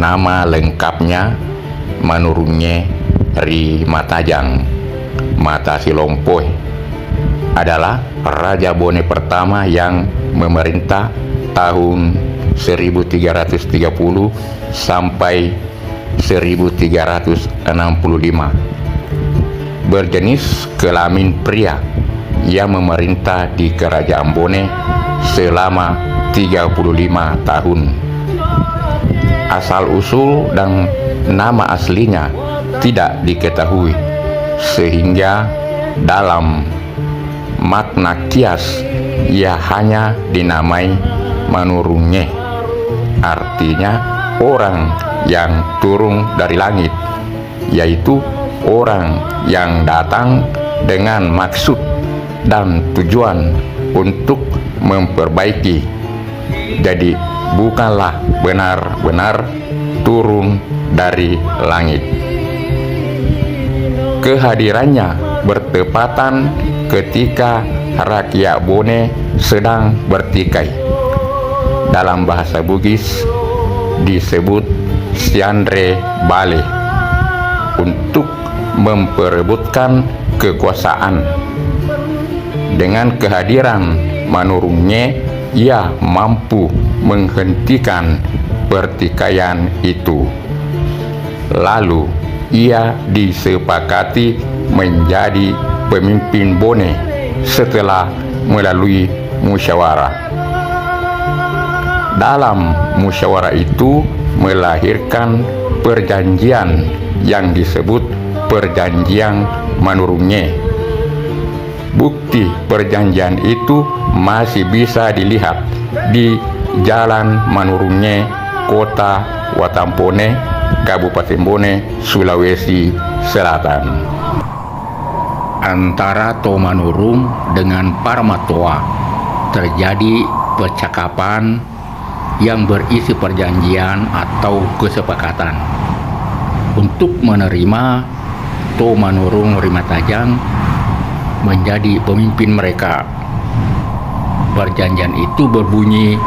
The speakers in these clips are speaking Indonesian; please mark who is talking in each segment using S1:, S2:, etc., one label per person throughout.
S1: Nama lengkapnya menurutnya Ri Matajang Mata Silompoe adalah Raja Bone pertama yang memerintah tahun 1330 sampai 1365. Berjenis kelamin pria, ia memerintah di Kerajaan Bone selama 35 tahun. Asal-usul dan nama aslinya tidak diketahui, sehingga dalam makna kias ia hanya dinamai Manurunge, artinya orang yang turun dari langit, yaitu orang yang datang dengan maksud dan tujuan untuk memperbaiki. Jadi bukanlah benar-benar turun dari langit. Kehadirannya bertepatan ketika rakyat Bone sedang bertikai. Dalam bahasa Bugis disebut Siandre Bale, untuk memperebutkan kekuasaan. Dengan kehadiran Manurunge, ia mampu menghentikan pertikaian itu. Lalu ia disepakati menjadi pemimpin Bone setelah melalui musyawarah. Dalam musyawarah itu melahirkan perjanjian yang disebut Perjanjian Manurunge. Bukti perjanjian itu masih bisa dilihat di Jalan Manurunge, Kota Watampone, Kabupaten Bone, Sulawesi Selatan. Antara Tomanurung dengan Parmatoa terjadi percakapan yang berisi perjanjian atau kesepakatan untuk menerima Tomanurung Rimatajang menjadi pemimpin mereka. Perjanjian itu berbunyi,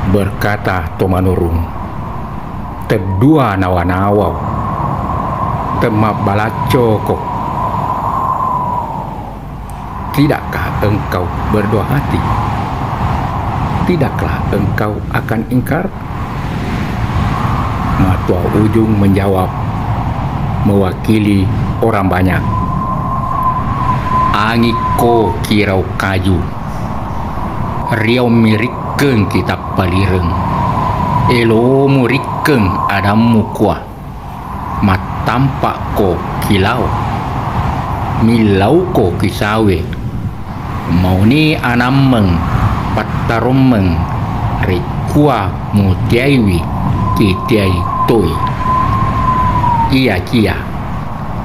S1: berkata Tomanurung, "Tebdua nawa-nawa, temap balacoko. Tidakkah engkau berdua hati? Tidaklah engkau akan ingkar?" Matua Ujung menjawab, mewakili orang banyak, "Angiko kirau kaju, riau mirikeng kitab palireng, elo murikeng adamu kuah, matampak ko kilau, milau ko kisawe, mau ni anameng pataromeng, rikua mutiaiwi kitiai toi. Iya kia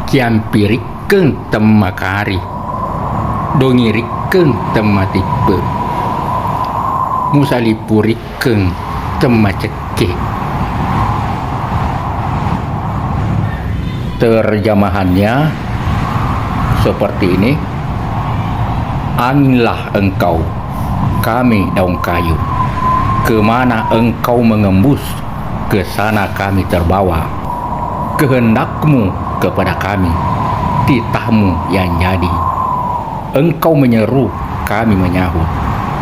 S1: kiampirikeng temakari, dongirikeng tematipe, musalipurikeng temaceke." Terjemahannya seperti ini: "Anginlah engkau, kami daun kayu. Kemana engkau mengembus, ke sana kami terbawa. Kehendakmu kepada kami, titahmu yang jadi. Engkau menyeru, kami menyahut.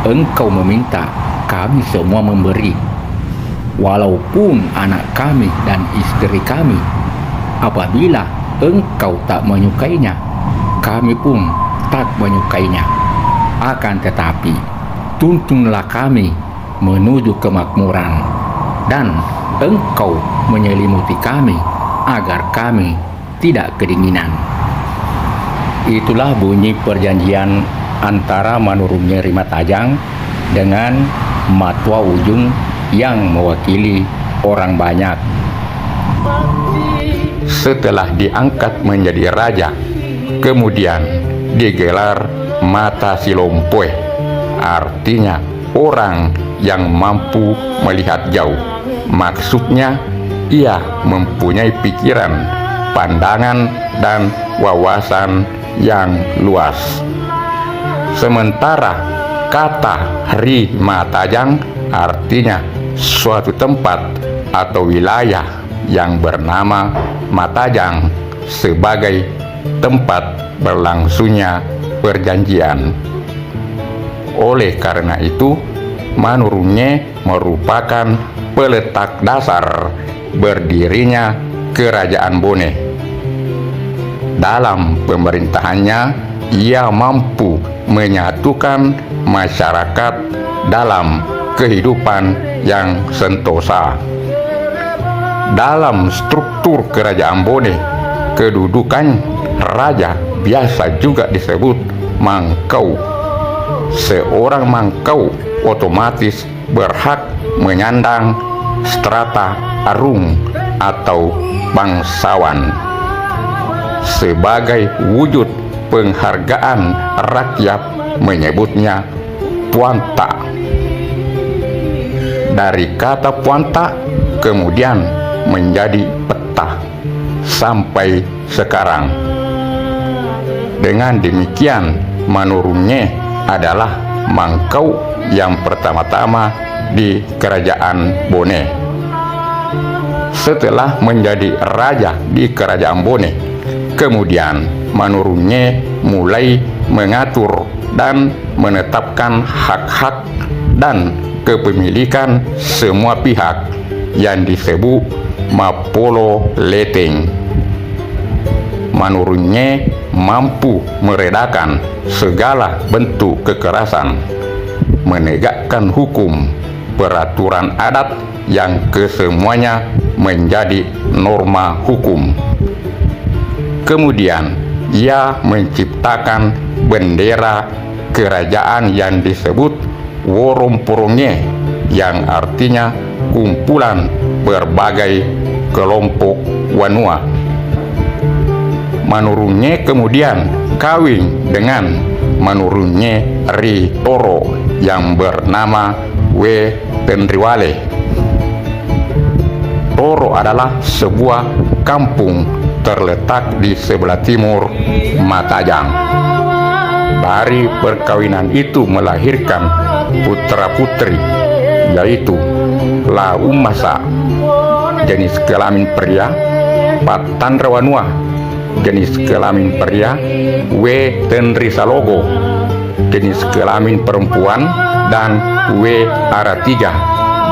S1: Engkau meminta, kami semua memberi. Walaupun anak kami dan istri kami, apabila engkau tak menyukainya, kami pun tak menyukainya. Akan tetapi, tuntunlah kami menuju kemakmuran, dan engkau menyelimuti kami agar kami tidak kedinginan." Itulah bunyi perjanjian antara Manurunge Rimatajang dengan Matua Ujung yang mewakili orang banyak. Setelah diangkat menjadi raja, kemudian digelar Mata Silompoe, artinya orang yang mampu melihat jauh. Maksudnya ia mempunyai pikiran, pandangan, dan wawasan yang luas. Sementara kata Ri Matajang artinya suatu tempat atau wilayah yang bernama Matajang sebagai tempat berlangsungnya perjanjian. Oleh karena itu, Manurunge merupakan peletak dasar berdirinya Kerajaan Bone. Dalam pemerintahannya, ia mampu menyatukan masyarakat dalam kehidupan yang sentosa. Dalam struktur Kerajaan Bone, kedudukan raja biasa juga disebut mangkau. Seorang mangkau otomatis berhak menyandang strata arung atau bangsawan. Sebagai wujud penghargaan, rakyat menyebutnya puanta. Dari kata puanta kemudian menjadi peta sampai sekarang. Dengan demikian, Manurunge adalah mangkau yang pertama-tama di Kerajaan Bone. Setelah menjadi raja di Kerajaan Bone, kemudian Manurunge mulai mengatur dan menetapkan hak-hak dan kepemilikan semua pihak yang disebut Mapolo Leteng. Manurunge mampu meredakan segala bentuk kekerasan, menegakkan hukum, peraturan adat yang kesemuanya menjadi norma hukum. Kemudian ia menciptakan bendera kerajaan yang disebut Woromporonge, yang artinya kumpulan berbagai kelompok wanua. Manurunge kemudian kawin dengan Manurunge Ri Toro yang bernama We Tenriwale. Toro adalah sebuah kampung terletak di sebelah timur Matajang. Dari perkawinan itu melahirkan putra-putri, yaitu La Umasa jenis kelamin pria, Patandrawanua jenis kelamin pria, We Tenrisalogo jenis kelamin perempuan, dan We Aratiga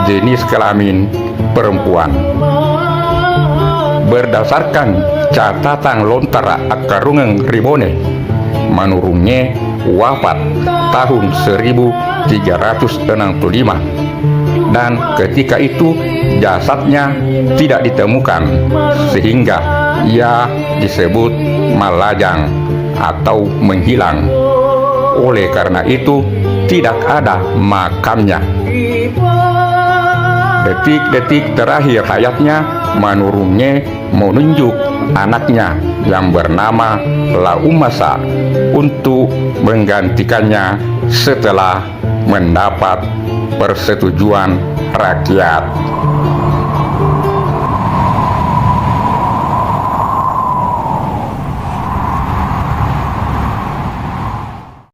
S1: jenis kelamin perempuan. Berdasarkan catatan Lontara Akarungeng Ribone, Manurunge wafat tahun 1365, dan ketika itu jasadnya tidak ditemukan sehingga ia disebut Malajang atau menghilang. Oleh karena itu tidak ada makamnya. Detik-detik terakhir hayatnya, Manurunge menunjuk anaknya yang bernama La Umasa untuk menggantikannya setelah mendapat persetujuan rakyat.